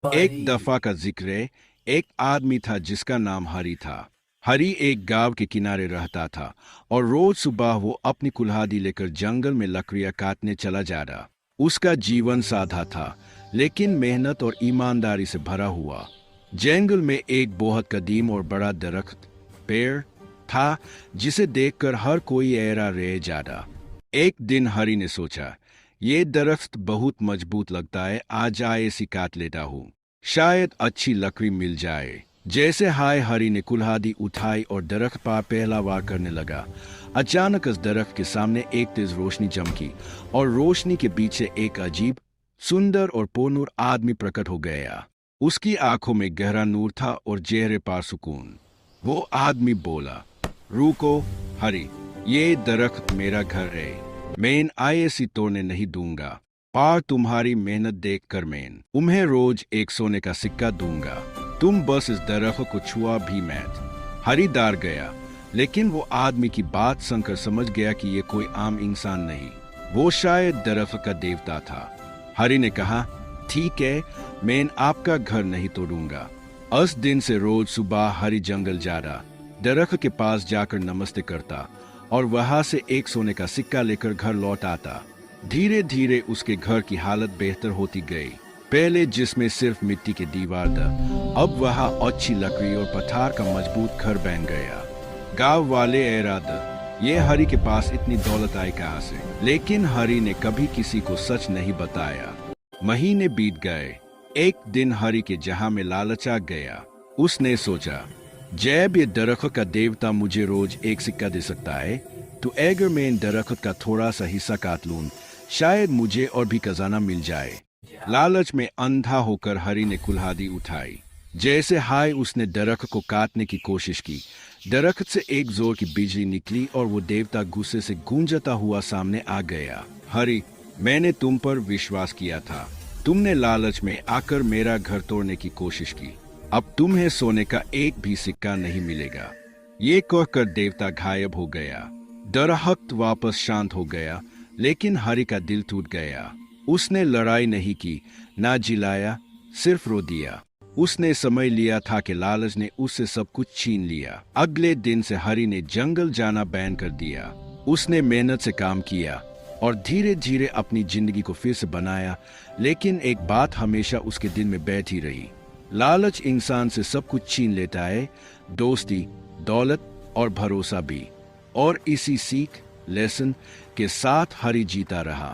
एक दफा का जिक्र है। एक आदमी था जिसका नाम हरी था। हरी एक गांव के किनारे रहता था और रोज सुबह वो अपनी कुल्हाड़ी लेकर जंगल में लकड़ियां काटने चला जा रहा। उसका जीवन सादा था, लेकिन मेहनत और ईमानदारी से भरा हुआ। जंगल में एक बहुत कदीम और बड़ा दरख्त पेड़ था, जिसे देखकर हर कोई हैरान रह जाता। एक दिन हरी ने सोचा, ये दरख्त बहुत मजबूत लगता है, आज आए इसी काट लेता हूँ, शायद अच्छी लकड़ी मिल जाए। जैसे हाय हरी ने कुल्हाड़ी उठाई और दरख्त पर पहला वार करने लगा, अचानक उस दरख्त के सामने एक तेज रोशनी चमकी और रोशनी के पीछे एक अजीब, सुंदर और पुरनूर आदमी प्रकट हो गया। उसकी आंखों में गहरा नूर था और चेहरे पर सुकून। वो आदमी बोला, रुको हरी, ये दरख्त मेरा घर है, मैं इन आयेसी तोड़ने नहीं दूंगा। पर तुम्हारी मेहनत देखकर मैं तुम्हें रोज एक सोने का सिक्का दूंगा। तुम बस इस दरख्त को छुआ भी मत। हरी डर गया, लेकिन वो आदमी की बात सुनकर समझ गया कि ये कोई आम इंसान नहीं, वो शायद दरख्त का देवता था। हरी ने कहा, ठीक है, मैं आपका घर नहीं तोड़ूंगा। उस दिन से रोज सुबह हरी जंगल जा रहा, दरख्त के पास जाकर नमस्ते करता और वहां से एक सोने का सिक्का लेकर घर लौट आता। धीरे धीरे उसके घर की हालत बेहतर होती गई। पहले जिसमें सिर्फ मिट्टी की दीवार था, अब वहां अच्छी लकड़ी और पत्थर का मजबूत घर बन गया। गांव वाले हैरान, ये हरी के पास इतनी दौलत आई कहां से? लेकिन हरी ने कभी किसी को सच नहीं बताया। महीने बीत गए। एक दिन हरी के जहां में लालच आ गया। उसने सोचा, जब ये दरख्त का देवता मुझे रोज एक सिक्का दे सकता है, तो अगर मैं इन दरख्त का थोड़ा सा हिस्सा काट लूं, शायद मुझे और भी खजाना मिल जाए। लालच में अंधा होकर हरी ने कुल्हाड़ी उठाई। जैसे हाय उसने दरख्त को काटने की कोशिश की, दरख्त से एक जोर की बिजली निकली और वो देवता गुस्से से गूंजता हुआ सामने आ गया। हरी, मैंने तुम पर विश्वास किया था, तुमने लालच में आकर मेरा घर तोड़ने की कोशिश की, अब तुम्हें सोने का एक भी सिक्का नहीं मिलेगा। ये कहकर देवता गायब हो गया। दरख्त वापस शांत हो गया, लेकिन हरी का दिल टूट गया। उसने लड़ाई नहीं की, ना जिलाया, सिर्फ रो दिया। उसने समझ लिया था कि लालच ने उससे सब कुछ छीन लिया। अगले दिन से हरी ने जंगल जाना बैन कर दिया। उसने मेहनत से काम किया और धीरे धीरे अपनी जिंदगी को फिर से बनाया। लेकिन एक बात हमेशा उसके दिल में बैठी रही, लालच इंसान से सब कुछ छीन लेता है, दोस्ती, दौलत और भरोसा भी। और इसी सीख लेसन के साथ हरी जीता रहा।